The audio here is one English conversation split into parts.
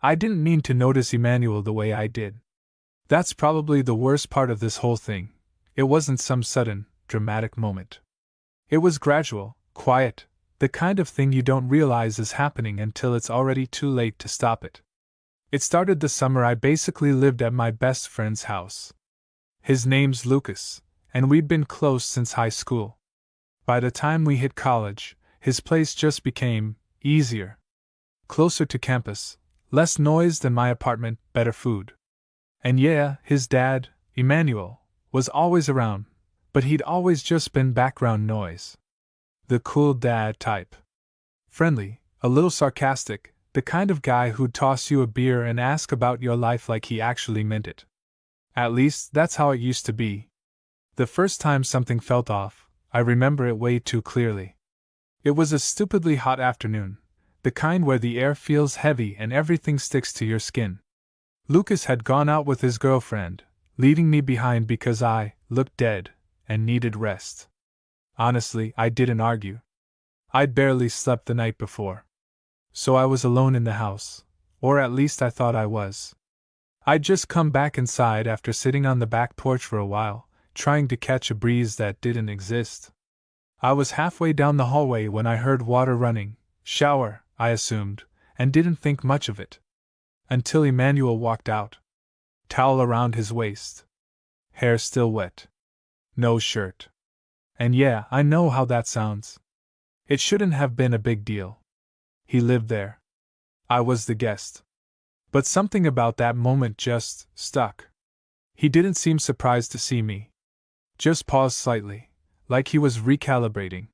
I didn't mean to notice Emmanuel the way I did. That's probably the worst part of this whole thing. It wasn't some sudden, dramatic moment. It was gradual, quiet, the kind of thing you don't realize is happening until it's already too late to stop it. It started the summer I basically lived at my best friend's house. His name's Lucas, and we'd been close since high school. By the time we hit college, his place just became easier. Closer to campus, less noise than my apartment, better food. And yeah, his dad, Emmanuel, was always around, but he'd always just been background noise. The cool dad type. Friendly, a little sarcastic, the kind of guy who'd toss you a beer and ask about your life like he actually meant it. At least, that's how it used to be. The first time something felt off, I remember it way too clearly. It was a stupidly hot afternoon, the kind where the air feels heavy and everything sticks to your skin. Lucas had gone out with his girlfriend, leaving me behind because I looked dead and needed rest. Honestly, I didn't argue. I'd barely slept the night before. So I was alone in the house, or at least I thought I was. I'd just come back inside after sitting on the back porch for a while, trying to catch a breeze that didn't exist. I was halfway down the hallway when I heard water running, shower, I assumed, and didn't think much of it. Until Emmanuel walked out. Towel around his waist. Hair still wet. No shirt. And yeah, I know how that sounds. It shouldn't have been a big deal. He lived there. I was the guest. But something about that moment just stuck. He didn't seem surprised to see me. Just paused slightly, like he was recalibrating.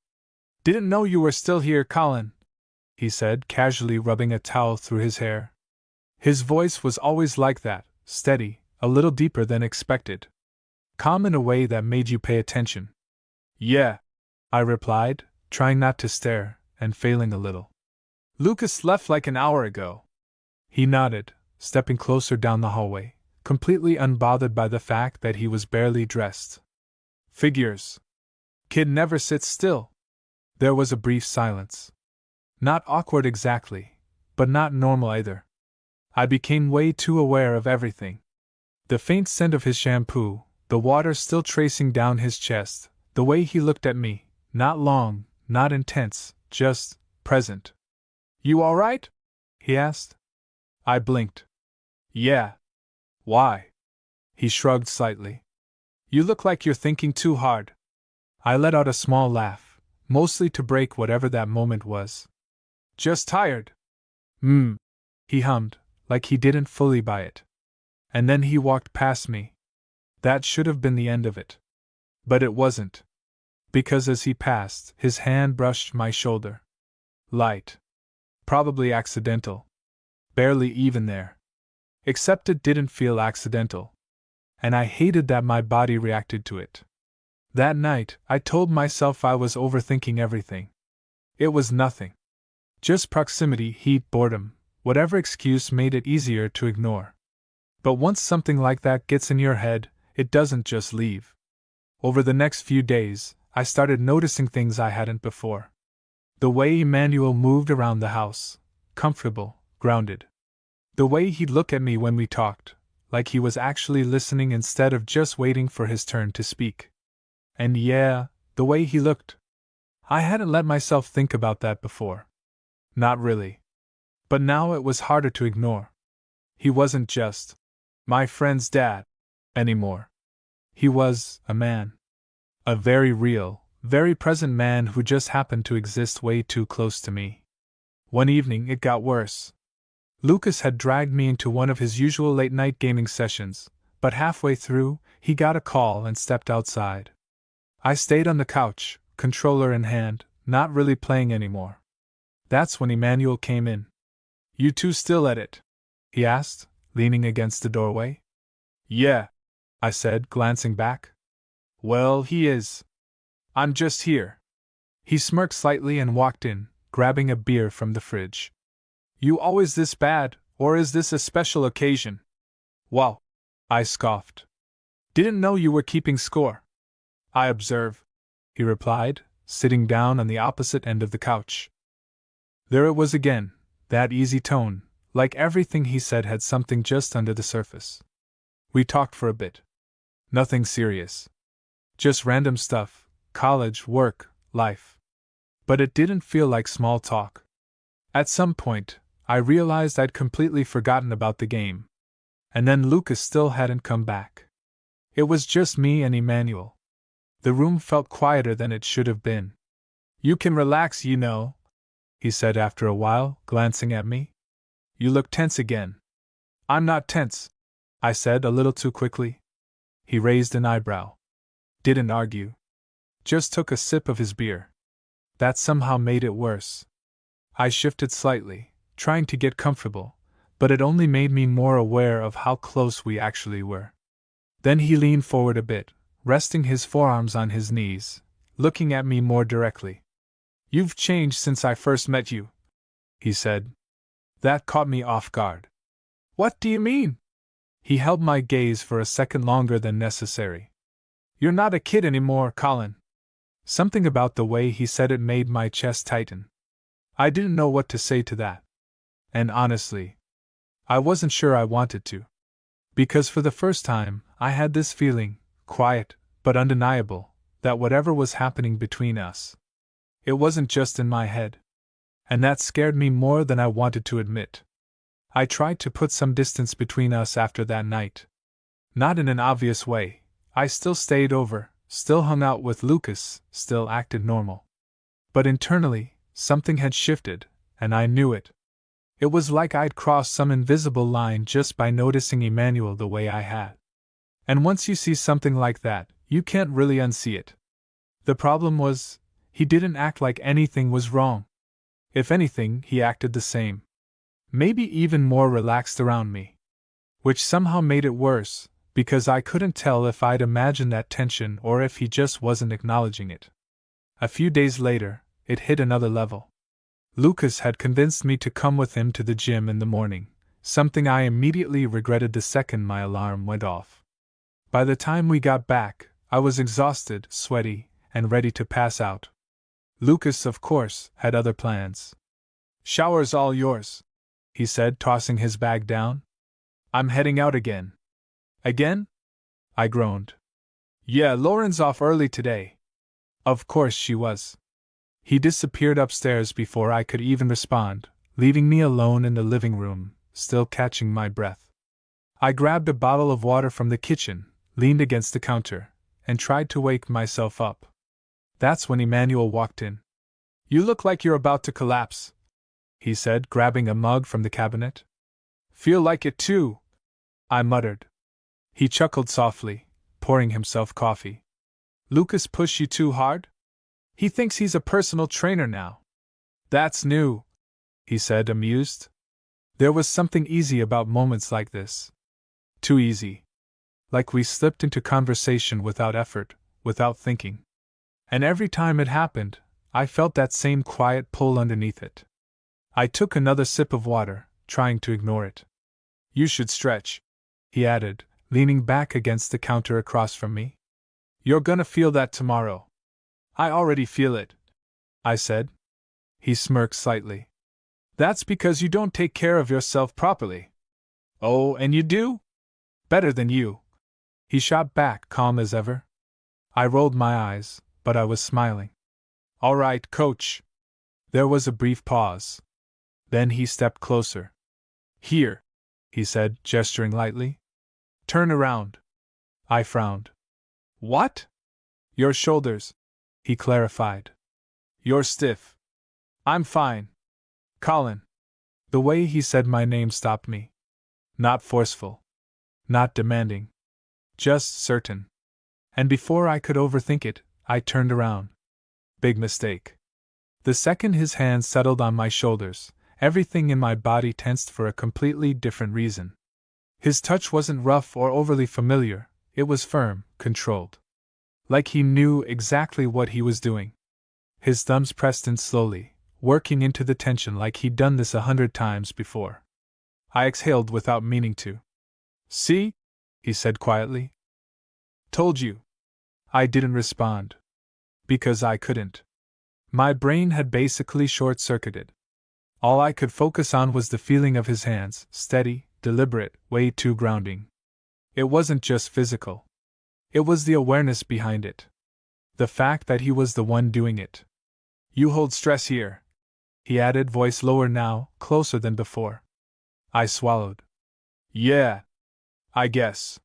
"Didn't know you were still here, Colin," he said, casually rubbing a towel through his hair. His voice was always like that, steady, a little deeper than expected. Calm in a way that made you pay attention. "Yeah," I replied, trying not to stare, and failing a little. "Lucas left like an hour ago." He nodded, stepping closer down the hallway, completely unbothered by the fact that he was barely dressed. "Figures. Kid never sits still." There was a brief silence. Not awkward exactly, but not normal either. I became way too aware of everything. The faint scent of his shampoo, the water still tracing down his chest, the way he looked at me, not long, not intense, just present. "You all right?" he asked. I blinked. "Yeah." "Why?" He shrugged slightly. "You look like you're thinking too hard." I let out a small laugh, mostly to break whatever that moment was. "Just tired." He hummed, like he didn't fully buy it. And then he walked past me. That should have been the end of it. But it wasn't. Because as he passed, his hand brushed my shoulder. Light. Probably accidental. Barely even there. Except it didn't feel accidental. And I hated that my body reacted to it. That night, I told myself I was overthinking everything. It was nothing. Just proximity, heat, boredom, whatever excuse made it easier to ignore. But once something like that gets in your head, it doesn't just leave. Over the next few days, I started noticing things I hadn't before. The way Emmanuel moved around the house, comfortable, grounded. The way he'd look at me when we talked, like he was actually listening instead of just waiting for his turn to speak. And yeah, the way he looked. I hadn't let myself think about that before. Not really. But now it was harder to ignore. He wasn't just my friend's dad anymore. He was a man. A very real, very present man who just happened to exist way too close to me. One evening it got worse. Lucas had dragged me into one of his usual late-night gaming sessions, but halfway through, he got a call and stepped outside. I stayed on the couch, controller in hand, not really playing anymore. That's when Emmanuel came in. "You two still at it?" he asked, leaning against the doorway. "Yeah," I said, glancing back. "Well, he is. I'm just here." He smirked slightly and walked in, grabbing a beer from the fridge. "You always this bad, or is this a special occasion?" "Wow," I scoffed. "Didn't know you were keeping score." "I observe," he replied, sitting down on the opposite end of the couch. There it was again, that easy tone, like everything he said had something just under the surface. We talked for a bit. Nothing serious. Just random stuff, college, work, life. But it didn't feel like small talk. At some point, I realized I'd completely forgotten about the game. And then Lucas still hadn't come back. It was just me and Emmanuel. The room felt quieter than it should have been. "You can relax, you know," he said after a while, glancing at me. "You look tense again." "I'm not tense," I said a little too quickly. He raised an eyebrow. Didn't argue. Just took a sip of his beer. That somehow made it worse. I shifted slightly, trying to get comfortable, but it only made me more aware of how close we actually were. Then he leaned forward a bit, resting his forearms on his knees, looking at me more directly. "You've changed since I first met you," he said. That caught me off guard. "What do you mean?" He held my gaze for a second longer than necessary. "You're not a kid anymore, Colin." Something about the way he said it made my chest tighten. I didn't know what to say to that. And honestly, I wasn't sure I wanted to. Because for the first time, I had this feeling, quiet, but undeniable, that whatever was happening between us, it wasn't just in my head. And that scared me more than I wanted to admit. I tried to put some distance between us after that night. Not in an obvious way. I still stayed over, still hung out with Lucas, still acted normal. But internally, something had shifted, and I knew it. It was like I'd crossed some invisible line just by noticing Emmanuel the way I had. And once you see something like that, you can't really unsee it. The problem was, he didn't act like anything was wrong. If anything, he acted the same. Maybe even more relaxed around me. Which somehow made it worse, because I couldn't tell if I'd imagined that tension or if he just wasn't acknowledging it. A few days later, it hit another level. Lucas had convinced me to come with him to the gym in the morning, something I immediately regretted the second my alarm went off. By the time we got back, I was exhausted, sweaty, and ready to pass out. Lucas, of course, had other plans. "Shower's all yours," he said, tossing his bag down. "I'm heading out again." "Again?" I groaned. "Yeah, Lauren's off early today." Of course she was. He disappeared upstairs before I could even respond, leaving me alone in the living room, still catching my breath. I grabbed a bottle of water from the kitchen, leaned against the counter, and tried to wake myself up. That's when Emmanuel walked in. "You look like you're about to collapse," he said, grabbing a mug from the cabinet. "Feel like it too," I muttered. He chuckled softly, pouring himself coffee. "Lucas push you too hard? He thinks he's a personal trainer now." "That's new," he said, amused. There was something easy about moments like this. Too easy. Like we slipped into conversation without effort, without thinking. And every time it happened, I felt that same quiet pull underneath it. I took another sip of water, trying to ignore it. "You should stretch," he added, leaning back against the counter across from me. "You're gonna feel that tomorrow." "I already feel it," I said. He smirked slightly. "That's because you don't take care of yourself properly." "Oh, and you do?" "Better than you," he shot back, calm as ever. I rolled my eyes, but I was smiling. "All right, coach." There was a brief pause. Then he stepped closer. "Here," he said, gesturing lightly. "Turn around." I frowned. "What?" "Your shoulders," he clarified. "You're stiff." "I'm fine." "Colin." The way he said my name stopped me. Not forceful. Not demanding. Just certain. And before I could overthink it, I turned around. Big mistake. The second his hand settled on my shoulders, everything in my body tensed for a completely different reason. His touch wasn't rough or overly familiar, it was firm, controlled. Like he knew exactly what he was doing. His thumbs pressed in slowly, working into the tension like he'd done this 100 times before. I exhaled without meaning to. "See?" he said quietly. "Told you." I didn't respond. Because I couldn't. My brain had basically short-circuited. All I could focus on was the feeling of his hands, steady, deliberate, way too grounding. It wasn't just physical. It was the awareness behind it. The fact that he was the one doing it. You hold stress here, he added, voice lower now, closer than before. I swallowed. Yeah, I guess.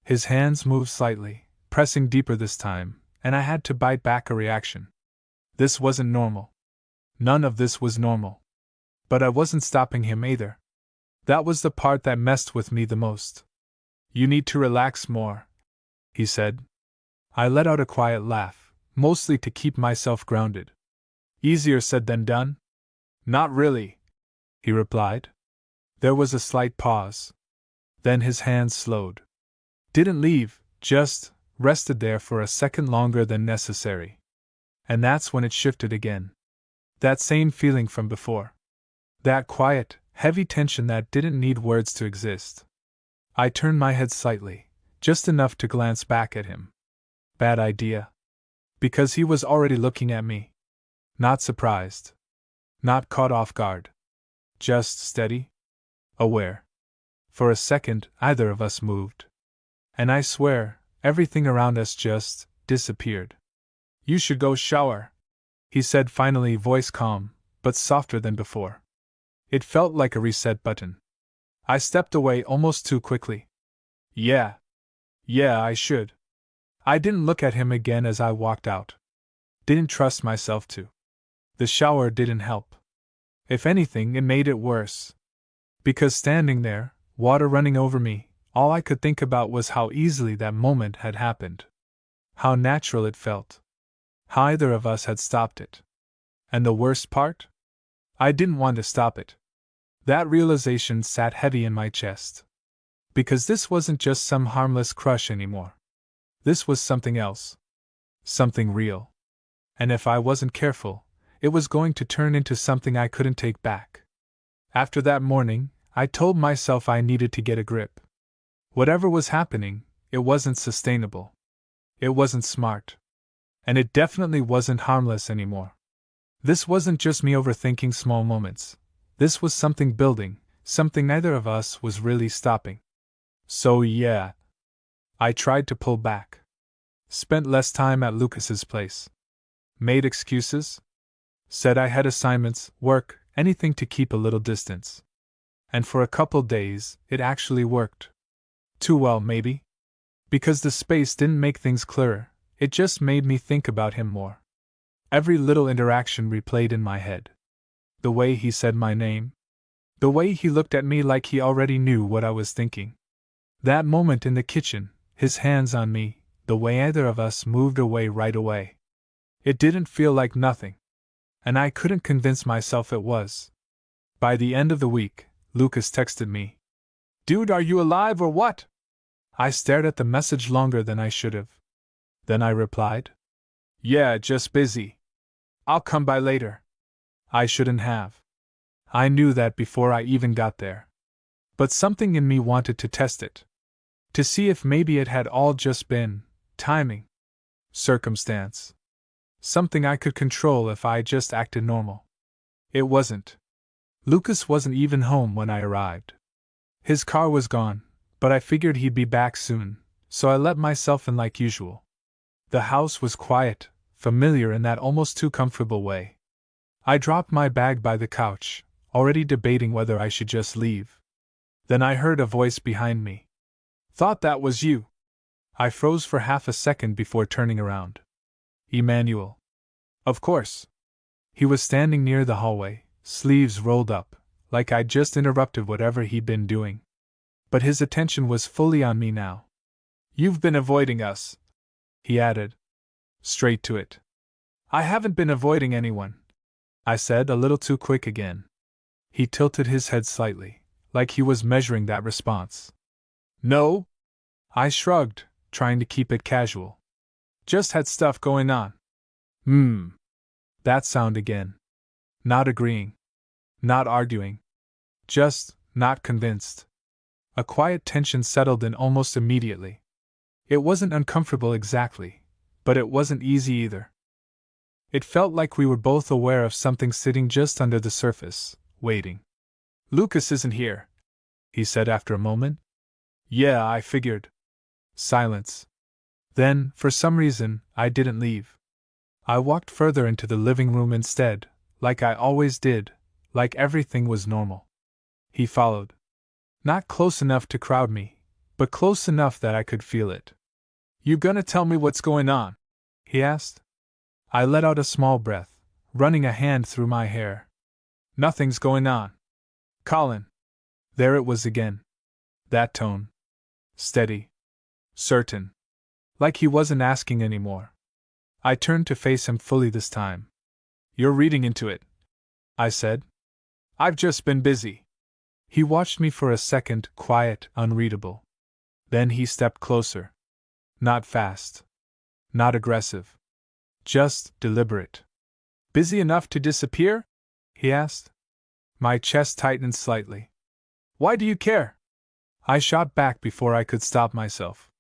His hands moved slightly, pressing deeper this time, and I had to bite back a reaction. This wasn't normal. None of this was normal. But I wasn't stopping him either. That was the part that messed with me the most. You need to relax more, he said. I let out a quiet laugh, mostly to keep myself grounded. Easier said than done? Not really, he replied. There was a slight pause. Then his hands slowed. Didn't leave, just rested there for a second longer than necessary. And that's when it shifted again. That same feeling from before. That quiet, heavy tension that didn't need words to exist. I turned my head slightly, just enough to glance back at him. Bad idea. Because he was already looking at me. Not surprised. Not caught off guard. Just steady. Aware. For a second, either of us moved. And I swear, everything around us just disappeared. You should go shower, he said finally, voice calm, but softer than before. It felt like a reset button. I stepped away almost too quickly. Yeah, I should. I didn't look at him again as I walked out. Didn't trust myself to. The shower didn't help. If anything, it made it worse. Because standing there, water running over me, all I could think about was how easily that moment had happened. How natural it felt. How either of us had stopped it. And the worst part? I didn't want to stop it. That realization sat heavy in my chest. Because this wasn't just some harmless crush anymore. This was something else. Something real. And if I wasn't careful, it was going to turn into something I couldn't take back. After that morning, I told myself I needed to get a grip. Whatever was happening, it wasn't sustainable. It wasn't smart. And it definitely wasn't harmless anymore. This wasn't just me overthinking small moments. This was something building, something neither of us was really stopping. So yeah. I tried to pull back. Spent less time at Lucas's place. Made excuses. Said I had assignments, work, anything to keep a little distance. And for a couple days, it actually worked. Too well, maybe? Because the space didn't make things clearer, it just made me think about him more. Every little interaction replayed in my head. The way he said my name. The way he looked at me like he already knew what I was thinking. That moment in the kitchen, his hands on me, the way either of us moved away right away. It didn't feel like nothing. And I couldn't convince myself it was. By the end of the week, Lucas texted me. Dude, are you alive or what? I stared at the message longer than I should have. Then I replied. Yeah, just busy. I'll come by later. I shouldn't have. I knew that before I even got there. But something in me wanted to test it. To see if maybe it had all just been timing. Circumstance. Something I could control if I just acted normal. It wasn't. Lucas wasn't even home when I arrived. His car was gone, but I figured he'd be back soon, so I let myself in like usual. The house was quiet, familiar in that almost too comfortable way. I dropped my bag by the couch, already debating whether I should just leave. Then I heard a voice behind me. Thought that was you. I froze for half a second before turning around. Emmanuel. Of course. He was standing near the hallway, sleeves rolled up, like I'd just interrupted whatever he'd been doing. But his attention was fully on me now. You've been avoiding us, he added. Straight to it. I haven't been avoiding anyone, I said, a little too quick again. He tilted his head slightly, like he was measuring that response. No? I shrugged, trying to keep it casual. Just had stuff going on. That sound again. Not agreeing. Not arguing. Just not convinced. A quiet tension settled in almost immediately. It wasn't uncomfortable exactly, but it wasn't easy either. It felt like we were both aware of something sitting just under the surface, waiting. "Lucas isn't here," he said after a moment. "Yeah, I figured." Silence. Then, for some reason, I didn't leave. I walked further into the living room instead, like I always did, like everything was normal. He followed. Not close enough to crowd me, but close enough that I could feel it. "You gonna tell me what's going on?" he asked. I let out a small breath, running a hand through my hair. "Nothing's going on. Colin." There it was again. That tone. Steady. Certain. Like he wasn't asking anymore. I turned to face him fully this time. "You're reading into it," I said. "I've just been busy." He watched me for a second, quiet, unreadable. Then he stepped closer. Not fast. Not aggressive. Just deliberate. "Busy enough to disappear?" he asked. My chest tightened slightly. "Why do you care?" I shot back before I could stop myself.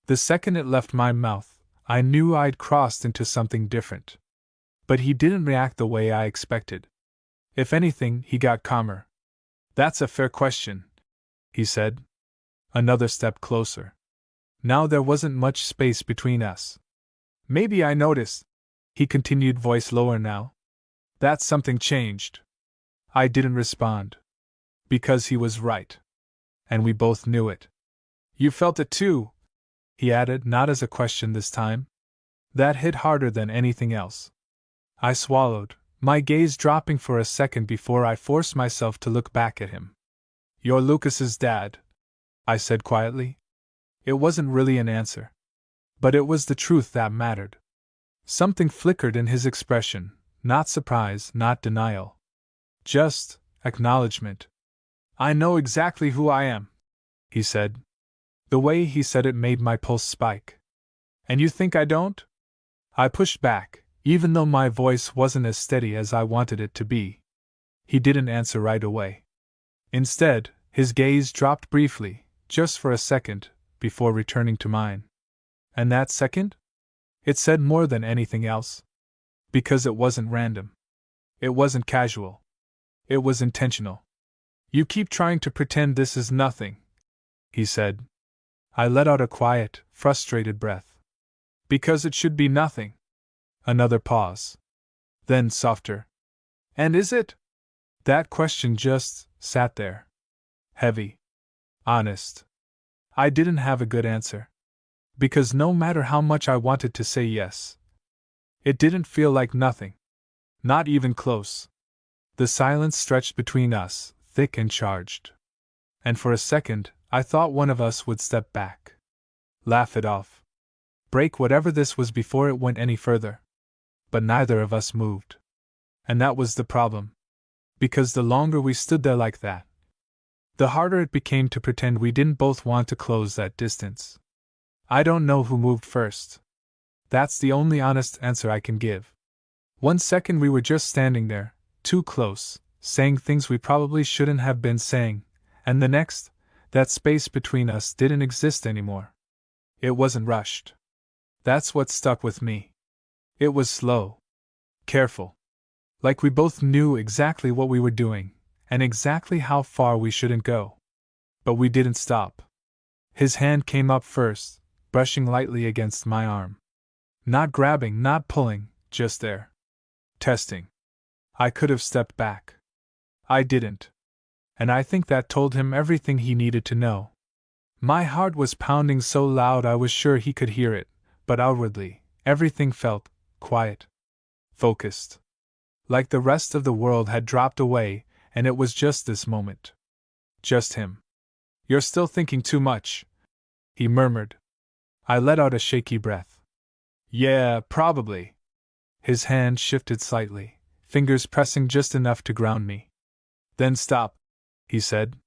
The second it left my mouth, I knew I'd crossed into something different. But he didn't react the way I expected. If anything, he got calmer. "That's a fair question," he said. Another step closer. Now there wasn't much space between us. "Maybe I noticed," he continued, voice lower now, "that something changed." I didn't respond. Because he was right. And we both knew it. "You felt it too," he added, not as a question this time. That hit harder than anything else. I swallowed, my gaze dropping for a second before I forced myself to look back at him. "You're Lucas's dad," I said quietly. It wasn't really an answer. But it was the truth that mattered. Something flickered in his expression, not surprise, not denial. Just acknowledgement. "I know exactly who I am," he said. The way he said it made my pulse spike. "And you think I don't?" I pushed back, even though my voice wasn't as steady as I wanted it to be. He didn't answer right away. Instead, his gaze dropped briefly, just for a second, before returning to mine. And that second? It said more than anything else. Because it wasn't random. It wasn't casual. It was intentional. "You keep trying to pretend this is nothing," he said. I let out a quiet, frustrated breath. "Because it should be nothing." Another pause. Then softer. "And is it?" That question just sat there. Heavy. Honest. I didn't have a good answer. Because no matter how much I wanted to say yes, it didn't feel like nothing. Not even close. The silence stretched between us, thick and charged. And for a second, I thought one of us would step back. Laugh it off. Break whatever this was before it went any further. But neither of us moved. And that was the problem. Because the longer we stood there like that, the harder it became to pretend we didn't both want to close that distance. I don't know who moved first. That's the only honest answer I can give. 1 second we were just standing there, too close, saying things we probably shouldn't have been saying, and the next, that space between us didn't exist anymore. It wasn't rushed. That's what stuck with me. It was slow. Careful. Like we both knew exactly what we were doing, and exactly how far we shouldn't go. But we didn't stop. His hand came up first, brushing lightly against my arm. Not grabbing, not pulling, just there. Testing. I could have stepped back. I didn't. And I think that told him everything he needed to know. My heart was pounding so loud I was sure he could hear it, but outwardly, everything felt quiet. Focused. Like the rest of the world had dropped away, and it was just this moment. Just him. "You're still thinking too much," he murmured. I let out a shaky breath. "Yeah, probably." His hand shifted slightly, fingers pressing just enough to ground me. "Then stop," he said.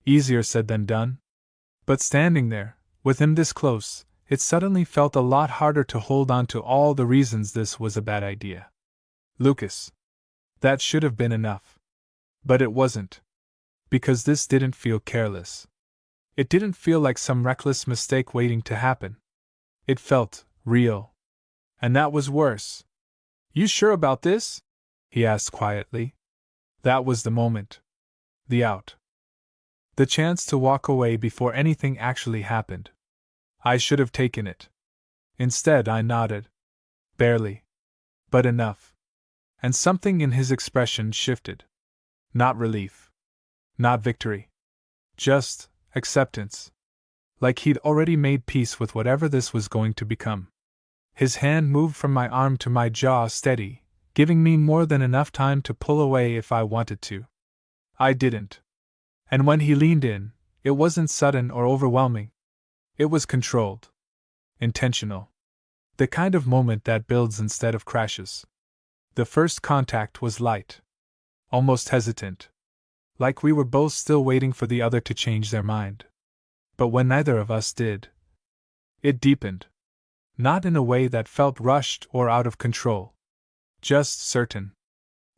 Easier said than done. But standing there, with him this close, it suddenly felt a lot harder to hold on to all the reasons this was a bad idea. "Lucas." That should have been enough. But it wasn't. Because this didn't feel careless. It didn't feel like some reckless mistake waiting to happen. It felt real. And that was worse. "You sure about this?" he asked quietly. That was the moment. The out. The chance to walk away before anything actually happened. I should have taken it. Instead, I nodded. Barely. But enough. And something in his expression shifted. Not relief. Not victory. Just acceptance. Like he'd already made peace with whatever this was going to become. His hand moved from my arm to my jaw steady, giving me more than enough time to pull away if I wanted to. I didn't. And when he leaned in, it wasn't sudden or overwhelming. It was controlled. Intentional. The kind of moment that builds instead of crashes. The first contact was light. Almost hesitant. Like we were both still waiting for the other to change their mind. But when neither of us did, it deepened. Not in a way that felt rushed or out of control. Just certain.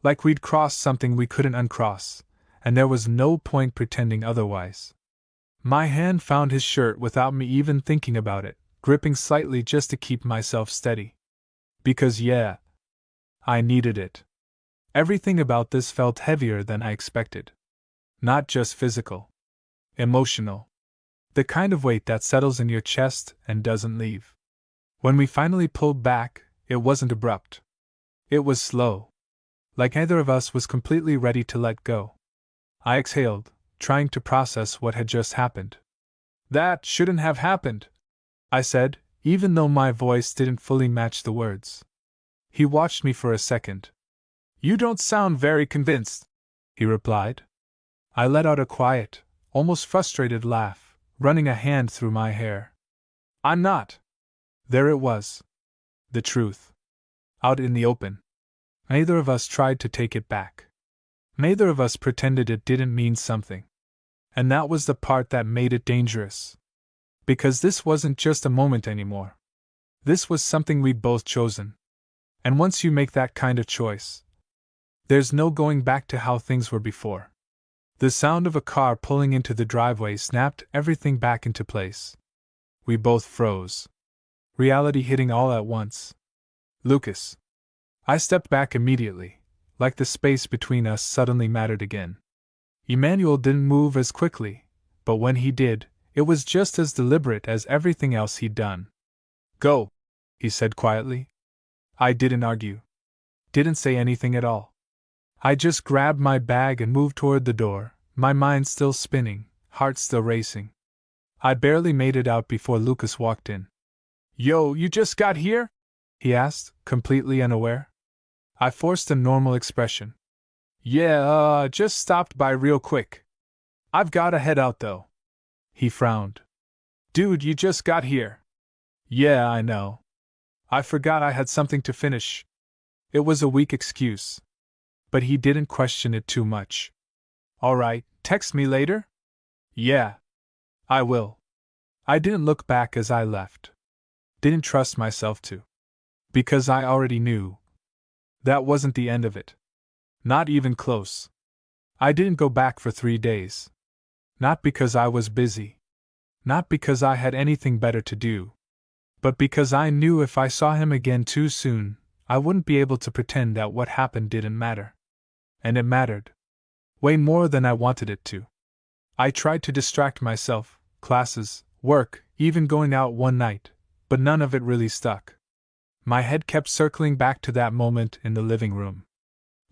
Like we'd crossed something we couldn't uncross, and there was no point pretending otherwise. My hand found his shirt without me even thinking about it, gripping slightly just to keep myself steady. Because yeah, I needed it. Everything about this felt heavier than I expected. Not just physical. Emotional. The kind of weight that settles in your chest and doesn't leave. When we finally pulled back, it wasn't abrupt. It was slow. Like neither of us was completely ready to let go. I exhaled, trying to process what had just happened. That shouldn't have happened, I said, even though my voice didn't fully match the words. He watched me for a second. You don't sound very convinced, he replied. I let out a quiet, almost frustrated laugh, running a hand through my hair. I'm not. There it was. The truth. Out in the open. Neither of us tried to take it back. Neither of us pretended it didn't mean something. And that was the part that made it dangerous. Because this wasn't just a moment anymore. This was something we'd both chosen. And once you make that kind of choice, there's no going back to how things were before. The sound of a car pulling into the driveway snapped everything back into place. We both froze. Reality hitting all at once. Lucas. I stepped back immediately, like the space between us suddenly mattered again. Emmanuel didn't move as quickly, but when he did, it was just as deliberate as everything else he'd done. Go, he said quietly. I didn't argue. Didn't say anything at all. I just grabbed my bag and moved toward the door, my mind still spinning, heart still racing. I barely made it out before Lucas walked in. Yo, you just got here? He asked, completely unaware. I forced a normal expression. Yeah, just stopped by real quick. I've gotta head out though. He frowned. Dude, you just got here. Yeah, I know. I forgot I had something to finish. It was a weak excuse. But he didn't question it too much. Alright, text me later? Yeah. I will. I didn't look back as I left. Didn't trust myself to. Because I already knew. That wasn't the end of it. Not even close. I didn't go back for 3 days. Not because I was busy. Not because I had anything better to do. But because I knew if I saw him again too soon, I wouldn't be able to pretend that what happened didn't matter. And it mattered. Way more than I wanted it to. I tried to distract myself, classes, work, even going out one night, but none of it really stuck. My head kept circling back to that moment in the living room.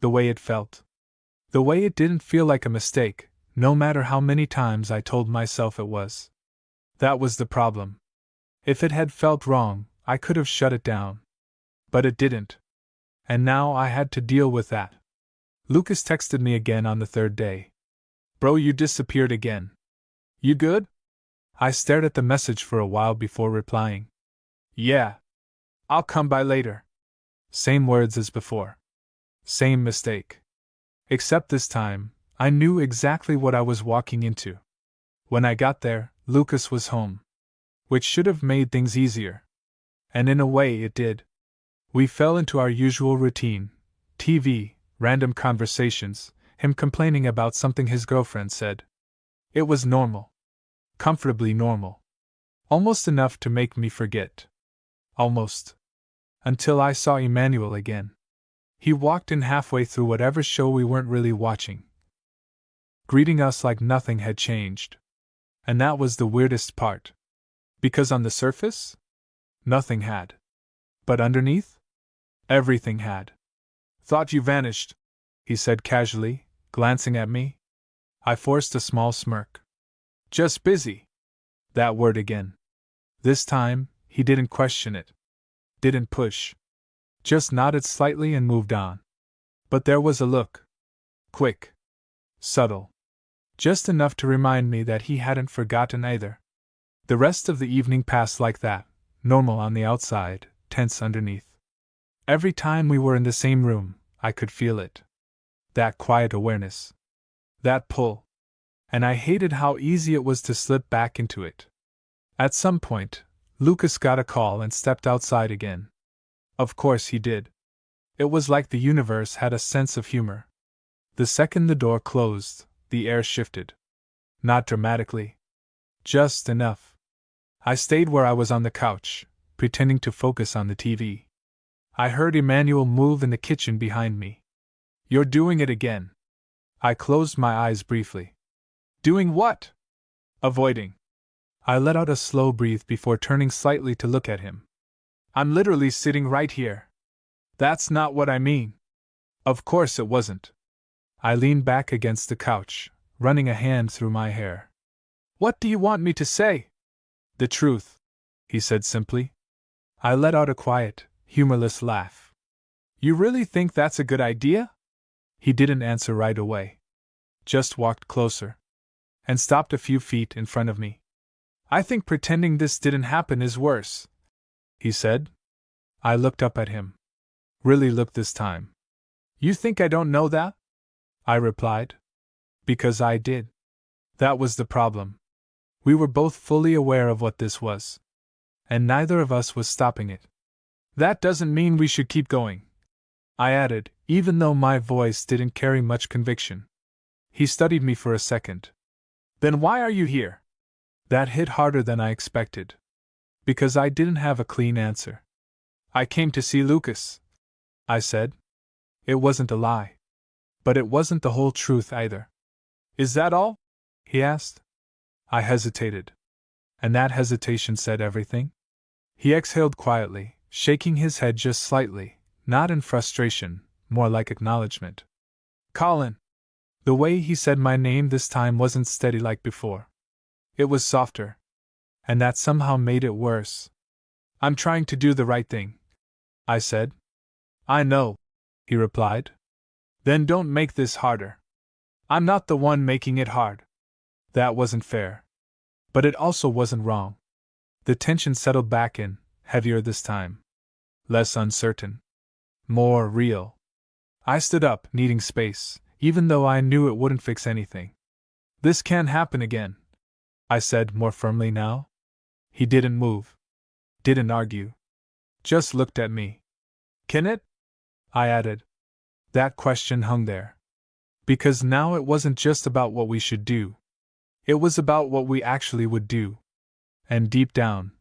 The way it felt. The way it didn't feel like a mistake, no matter how many times I told myself it was. That was the problem. If it had felt wrong, I could have shut it down. But it didn't. And now I had to deal with that. Lucas texted me again on the 3rd day. Bro, you disappeared again. You good? I stared at the message for a while before replying. Yeah. I'll come by later. Same words as before. Same mistake. Except this time, I knew exactly what I was walking into. When I got there, Lucas was home. Which should have made things easier. And in a way it did. We fell into our usual routine. TV, random conversations, him complaining about something his girlfriend said. It was normal. Comfortably normal. Almost enough to make me forget. Almost. Until I saw Emmanuel again. He walked in halfway through whatever show we weren't really watching, greeting us like nothing had changed. And that was the weirdest part. Because on the surface, nothing had. But underneath, everything had. "Thought you vanished," he said casually, glancing at me. I forced a small smirk. "Just busy." That word again. This time, he didn't question it. Didn't push. Just nodded slightly and moved on. But there was a look. Quick. Subtle. Just enough to remind me that he hadn't forgotten either. The rest of the evening passed like that, normal on the outside, tense underneath. Every time we were in the same room, I could feel it. That quiet awareness. That pull. And I hated how easy it was to slip back into it. At some point, Lucas got a call and stepped outside again. Of course he did. It was like the universe had a sense of humor. The second the door closed, the air shifted. Not dramatically. Just enough. I stayed where I was on the couch, pretending to focus on the TV. I heard Emmanuel move in the kitchen behind me. "You're doing it again." I closed my eyes briefly. "Doing what?" "Avoiding." I let out a slow breath before turning slightly to look at him. "I'm literally sitting right here." "That's not what I mean." Of course it wasn't. I leaned back against the couch, running a hand through my hair. "What do you want me to say?" "The truth," he said simply. I let out a quiet, humorless laugh. "You really think that's a good idea?" He didn't answer right away. Just walked closer. And stopped a few feet in front of me. "I think pretending this didn't happen is worse," he said. I looked up at him. Really looked this time. "You think I don't know that?" I replied. Because I did. That was the problem. We were both fully aware of what this was. And neither of us was stopping it. "That doesn't mean we should keep going," I added, even though my voice didn't carry much conviction. He studied me for a second. "Then why are you here?" That hit harder than I expected. Because I didn't have a clean answer. "I came to see Lucas," I said. It wasn't a lie. But it wasn't the whole truth either. "Is that all?" he asked. I hesitated. And that hesitation said everything. He exhaled quietly, shaking his head just slightly, not in frustration, more like acknowledgement. "Colin." The way he said my name this time wasn't steady like before. It was softer. And that somehow made it worse. "I'm trying to do the right thing," I said. "I know," he replied. "Then don't make this harder." "I'm not the one making it hard." That wasn't fair. But it also wasn't wrong. The tension settled back in, heavier this time. Less uncertain. More real. I stood up, needing space, even though I knew it wouldn't fix anything. "This can't happen again," I said more firmly now. He didn't move. Didn't argue. Just looked at me. "Can it?" I added. That question hung there. Because now it wasn't just about what we should do. It was about what we actually would do. And deep down,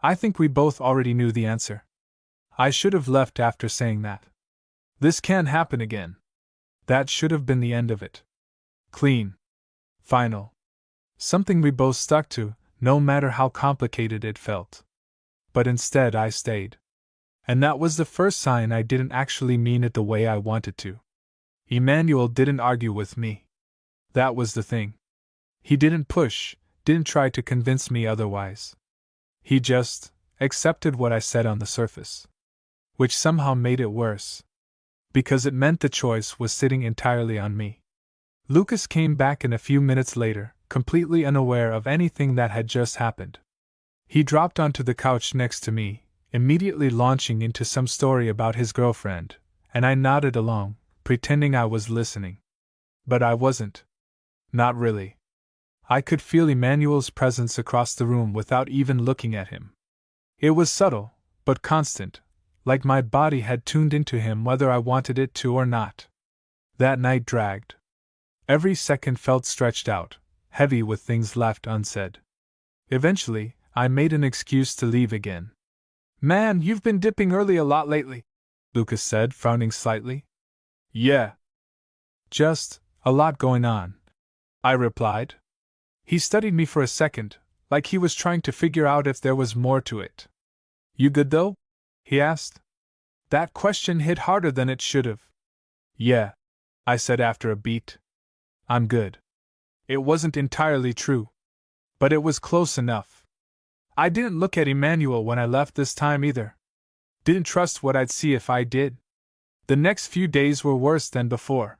I think we both already knew the answer. I should have left after saying that. "This can't happen again." That should have been the end of it. Clean. Final. Something we both stuck to, no matter how complicated it felt. But instead I stayed. And that was the first sign I didn't actually mean it the way I wanted to. Emmanuel didn't argue with me. That was the thing. He didn't push, didn't try to convince me otherwise. He just accepted what I said on the surface. Which somehow made it worse. Because it meant the choice was sitting entirely on me. Lucas came back in a few minutes later, completely unaware of anything that had just happened. He dropped onto the couch next to me, immediately launching into some story about his girlfriend, and I nodded along, pretending I was listening. But I wasn't. Not really. I could feel Emmanuel's presence across the room without even looking at him. It was subtle, but constant, like my body had tuned into him whether I wanted it to or not. That night dragged. Every second felt stretched out, heavy with things left unsaid. Eventually, I made an excuse to leave again. "Man, you've been dipping early a lot lately," Lucas said, frowning slightly. Yeah. Just a lot going on, I replied. He studied me for a second, like he was trying to figure out if there was more to it. You good though? He asked. That question hit harder than it should have. Yeah, I said after a beat. I'm good. It wasn't entirely true, but it was close enough. I didn't look at Emmanuel when I left this time either. Didn't trust what I'd see if I did. The next few days were worse than before.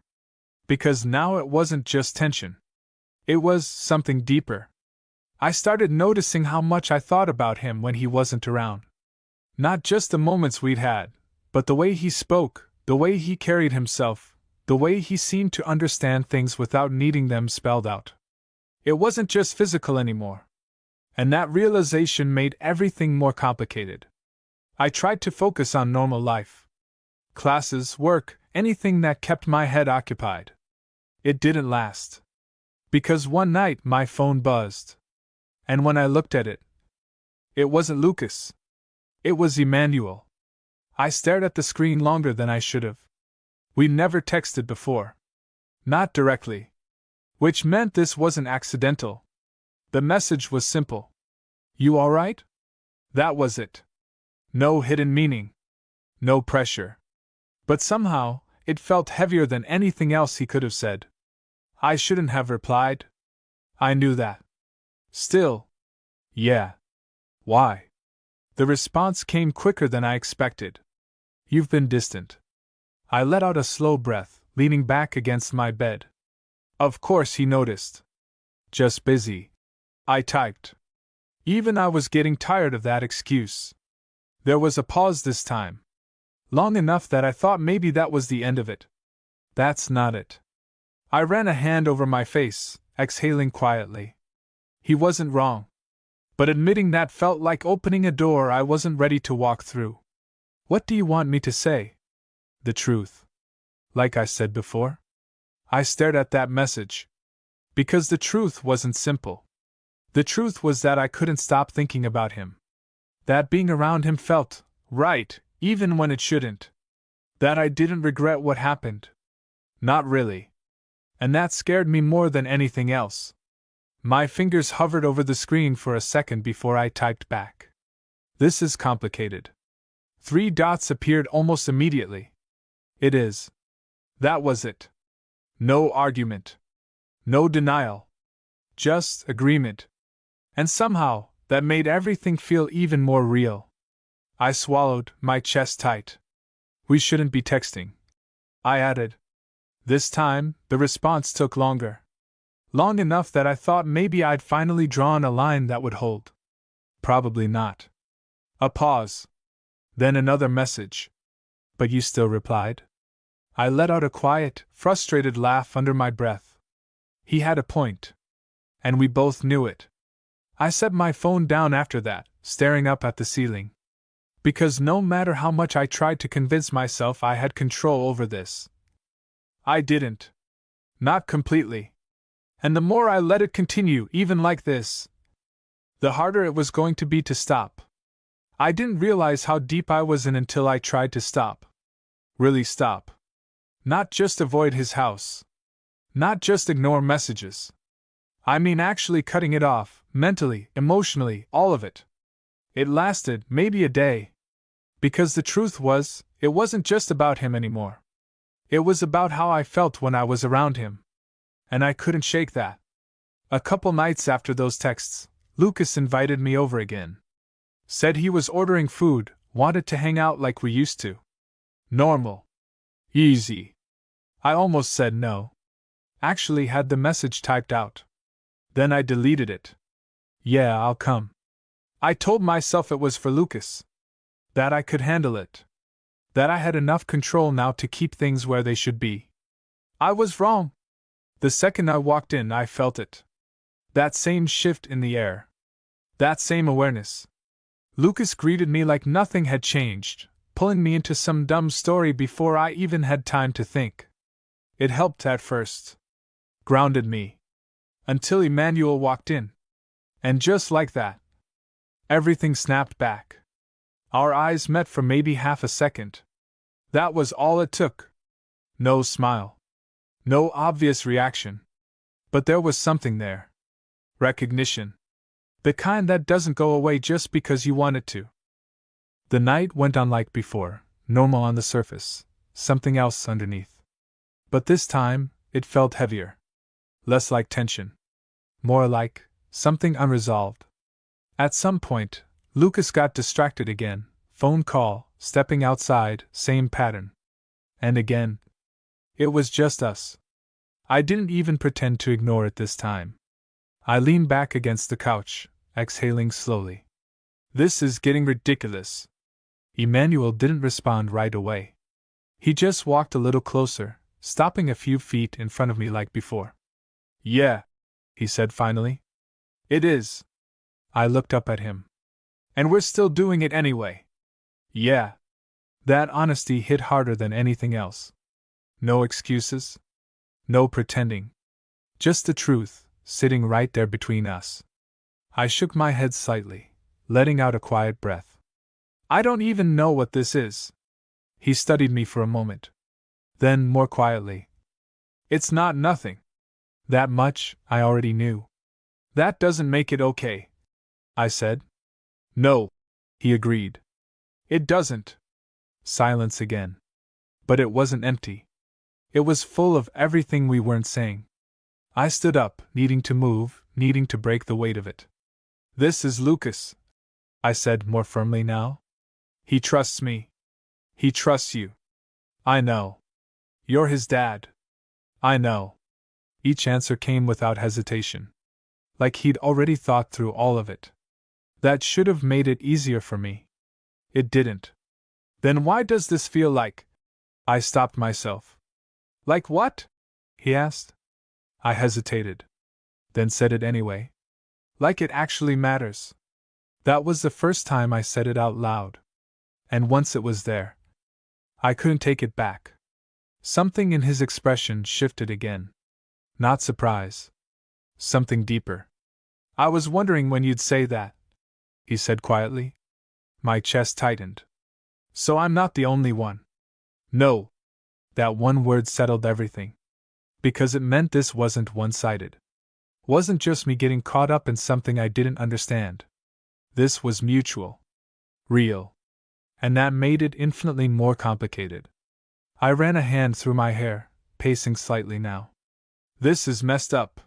Because now it wasn't just tension. It was something deeper. I started noticing how much I thought about him when he wasn't around. Not just the moments we'd had, but the way he spoke, the way he carried himself, the way he seemed to understand things without needing them spelled out. It wasn't just physical anymore. And that realization made everything more complicated. I tried to focus on normal life. Classes, work, anything that kept my head occupied. It didn't last. Because one night my phone buzzed. And when I looked at it, it wasn't Lucas. It was Emmanuel. I stared at the screen longer than I should have. We never texted before. Not directly. Which meant this wasn't accidental. The message was simple. You alright? That was it. No hidden meaning. No pressure. But somehow, it felt heavier than anything else he could have said. I shouldn't have replied. I knew that. Still. Yeah. Why? The response came quicker than I expected. You've been distant. I let out a slow breath, leaning back against my bed. Of course he noticed. Just busy. I typed. Even I was getting tired of that excuse. There was a pause this time. Long enough that I thought maybe that was the end of it. That's not it. I ran a hand over my face, exhaling quietly. He wasn't wrong. But admitting that felt like opening a door I wasn't ready to walk through. What do you want me to say? The truth. Like I said before. I stared at that message. Because the truth wasn't simple. The truth was that I couldn't stop thinking about him. That being around him felt right, even when it shouldn't. That I didn't regret what happened. Not really. And that scared me more than anything else. My fingers hovered over the screen for a second before I typed back. This is complicated. 3 dots appeared almost immediately. It is. That was it. No argument. No denial. Just agreement. And somehow, that made everything feel even more real. I swallowed, my chest tight. We shouldn't be texting. I added. This time, the response took longer. Long enough that I thought maybe I'd finally drawn a line that would hold. Probably not. A pause. Then another message. But you still replied? I let out a quiet, frustrated laugh under my breath. He had a point. And we both knew it. I set my phone down after that, staring up at the ceiling. Because no matter how much I tried to convince myself I had control over this, I didn't. Not completely. And the more I let it continue, even like this, the harder it was going to be to stop. I didn't realize how deep I was in until I tried to stop. Really stop. Not just avoid his house. Not just ignore messages. I mean actually cutting it off, mentally, emotionally, all of it. It lasted maybe a day. Because the truth was, it wasn't just about him anymore. It was about how I felt when I was around him. And I couldn't shake that. A couple nights after those texts, Lucas invited me over again. Said he was ordering food, wanted to hang out like we used to. Normal. Easy. I almost said no. Actually had the message typed out. Then I deleted it. Yeah, I'll come. I told myself it was for Lucas. That I could handle it. That I had enough control now to keep things where they should be. I was wrong. The second I walked in, I felt it. That same shift in the air. That same awareness. Lucas greeted me like nothing had changed, pulling me into some dumb story before I even had time to think. It helped at first. Grounded me. Until Emmanuel walked in. And just like that, everything snapped back. Our eyes met for maybe half a second. That was all it took. No smile. No obvious reaction. But there was something there. Recognition. The kind that doesn't go away just because you want it to. The night went on like before, normal on the surface, something else underneath. But this time, it felt heavier. Less like tension. More like something unresolved. At some point, Lucas got distracted again. Phone call, stepping outside, same pattern. And again. It was just us. I didn't even pretend to ignore it this time. I leaned back against the couch, exhaling slowly. This is getting ridiculous. Emmanuel didn't respond right away. He just walked a little closer, stopping a few feet in front of me like before. Yeah, he said finally. It is. I looked up at him. And we're still doing it anyway. Yeah. That honesty hit harder than anything else. No excuses. No pretending. Just the truth, sitting right there between us. I shook my head slightly, letting out a quiet breath. I don't even know what this is. He studied me for a moment. Then, more quietly. It's not nothing. That much, I already knew. That doesn't make it okay, I said. No, he agreed. It doesn't. Silence again. But it wasn't empty. It was full of everything we weren't saying. I stood up, needing to move, needing to break the weight of it. This is Lucas, I said more firmly now. He trusts me. He trusts you. I know. You're his dad. I know. Each answer came without hesitation. Like he'd already thought through all of it. That should have made it easier for me. It didn't. Then why does this feel like? I stopped myself. Like what? He asked. I hesitated. Then said it anyway. Like it actually matters. That was the first time I said it out loud. And once it was there, I couldn't take it back. Something in his expression shifted again. Not surprise. Something deeper. I was wondering when you'd say that, he said quietly. My chest tightened. So I'm not the only one. No. That one word settled everything. Because it meant this wasn't one-sided. Wasn't just me getting caught up in something I didn't understand. This was mutual. Real. And that made it infinitely more complicated. I ran a hand through my hair, pacing slightly now. This is messed up.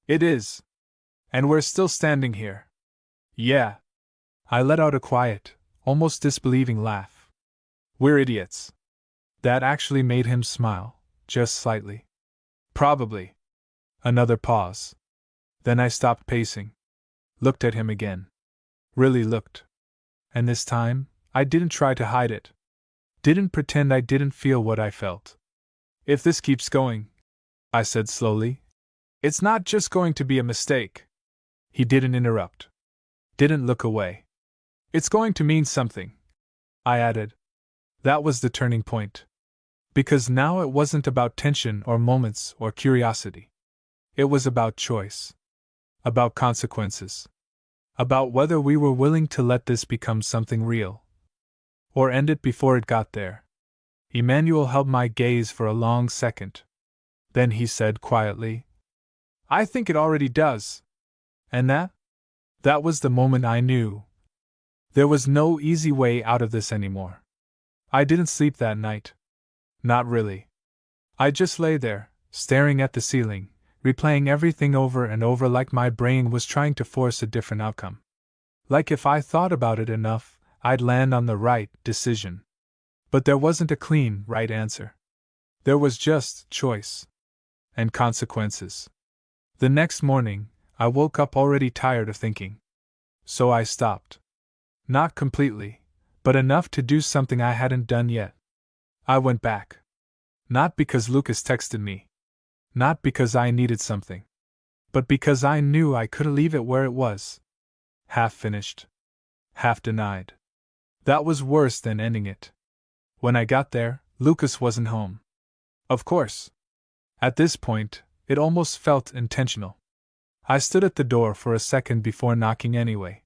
It is. And we're still standing here. Yeah. I let out a quiet, almost disbelieving laugh. We're idiots. That actually made him smile, just slightly. Probably. Another pause. Then I stopped pacing. Looked at him again. Really looked. And this time, I didn't try to hide it. Didn't pretend I didn't feel what I felt. If this keeps going, I said slowly, it's not just going to be a mistake. He didn't interrupt. Didn't look away. It's going to mean something, I added. That was the turning point. Because now it wasn't about tension or moments or curiosity. It was about choice. About consequences. About whether we were willing to let this become something real. Or end it before it got there. Emmanuel held my gaze for a long second. Then he said quietly, I think it already does. And that? That was the moment I knew. There was no easy way out of this anymore. I didn't sleep that night. Not really. I just lay there, staring at the ceiling, replaying everything over and over like my brain was trying to force a different outcome. Like if I thought about it enough, I'd land on the right decision. But there wasn't a clean, right answer. There was just choice. And consequences. The next morning, I woke up already tired of thinking. So I stopped. Not completely, but enough to do something I hadn't done yet. I went back. Not because Lucas texted me. Not because I needed something. But because I knew I couldn't leave it where it was. Half finished. Half denied. That was worse than ending it. When I got there, Lucas wasn't home. Of course. At this point, it almost felt intentional. I stood at the door for a second before knocking anyway.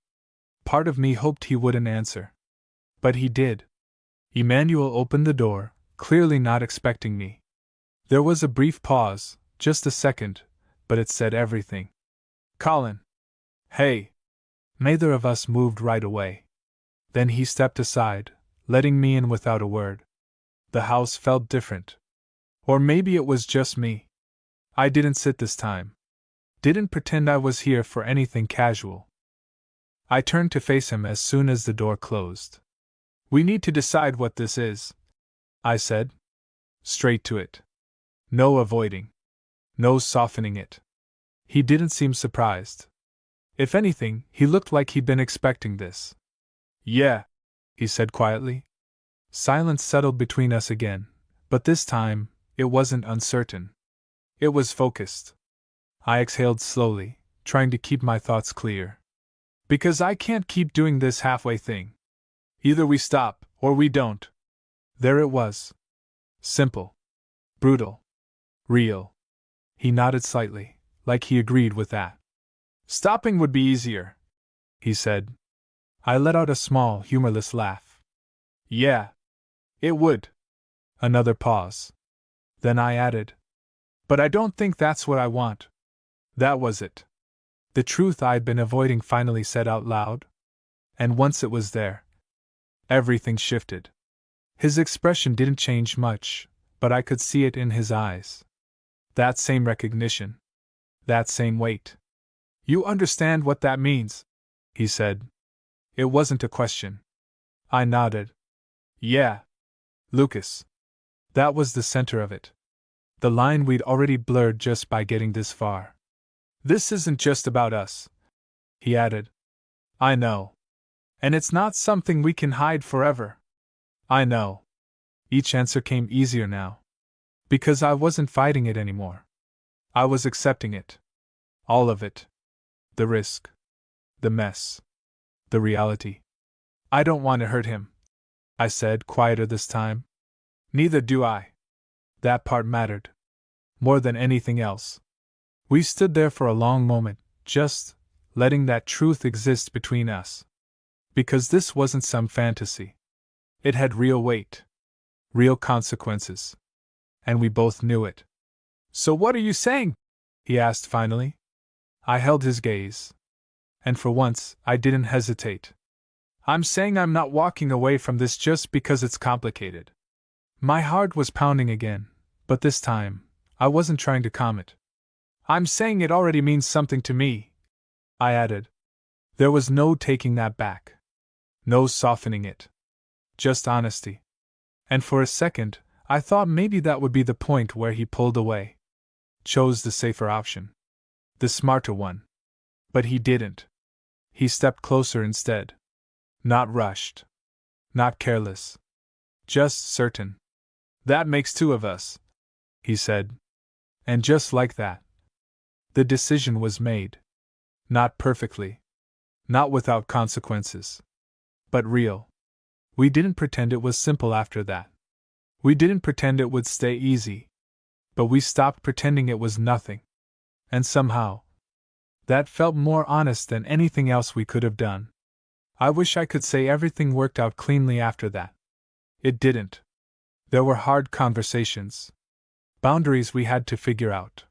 Part of me hoped he wouldn't answer. But he did. Emmanuel opened the door, clearly not expecting me. There was a brief pause, just a second, but it said everything. Colin! Hey! Neither of us moved right away. Then he stepped aside, letting me in without a word. The house felt different. Or maybe it was just me. I didn't sit this time. Didn't pretend I was here for anything casual. I turned to face him as soon as the door closed. We need to decide what this is, I said. Straight to it. No avoiding. No softening it. He didn't seem surprised. If anything, he looked like he'd been expecting this. Yeah, he said quietly. Silence settled between us again, but this time, it wasn't uncertain. It was focused. I exhaled slowly, trying to keep my thoughts clear. Because I can't keep doing this halfway thing. Either we stop, or we don't. There it was. Simple. Brutal. Real. He nodded slightly, like he agreed with that. Stopping would be easier, he said. I let out a small, humorless laugh. Yeah. It would. Another pause. Then I added. But I don't think that's what I want. That was it. The truth I'd been avoiding finally said out loud. And once it was there, everything shifted. His expression didn't change much, but I could see it in his eyes. That same recognition. That same weight. You understand what that means, he said. It wasn't a question. I nodded. Yeah. Lucas. That was the center of it. The line we'd already blurred just by getting this far. This isn't just about us, he added. I know. And it's not something we can hide forever. I know. Each answer came easier now. Because I wasn't fighting it anymore. I was accepting it. All of it. The risk. The mess. The reality. I don't want to hurt him, I said, quieter this time. Neither do I. That part mattered. More than anything else. We stood there for a long moment, just letting that truth exist between us. Because this wasn't some fantasy. It had real weight. Real consequences. And we both knew it. So what are you saying? He asked finally. I held his gaze. And for once, I didn't hesitate. I'm saying I'm not walking away from this just because it's complicated. My heart was pounding again, but this time, I wasn't trying to calm it. I'm saying it already means something to me, I added. There was no taking that back. No softening it. Just honesty. And for a second, I thought maybe that would be the point where he pulled away. Chose the safer option. The smarter one. But he didn't. He stepped closer instead. Not rushed. Not careless. Just certain. That makes two of us, he said. And just like that, the decision was made. Not perfectly. Not without consequences. But real. We didn't pretend it was simple after that. We didn't pretend it would stay easy. But we stopped pretending it was nothing. And somehow, that felt more honest than anything else we could have done. I wish I could say everything worked out cleanly after that. It didn't. There were hard conversations. Boundaries we had to figure out.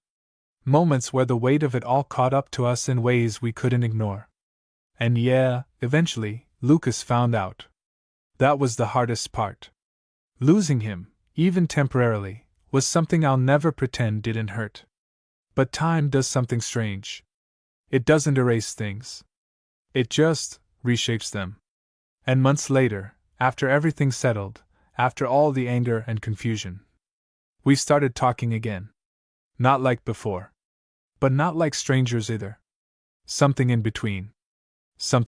Moments where the weight of it all caught up to us in ways we couldn't ignore. And yeah, eventually, Lucas found out. That was the hardest part. Losing him, even temporarily, was something I'll never pretend didn't hurt. But time does something strange. It doesn't erase things. It just reshapes them. And months later, after everything settled, after all the anger and confusion, we started talking again. Not like before. But not like strangers either. Something in between. Something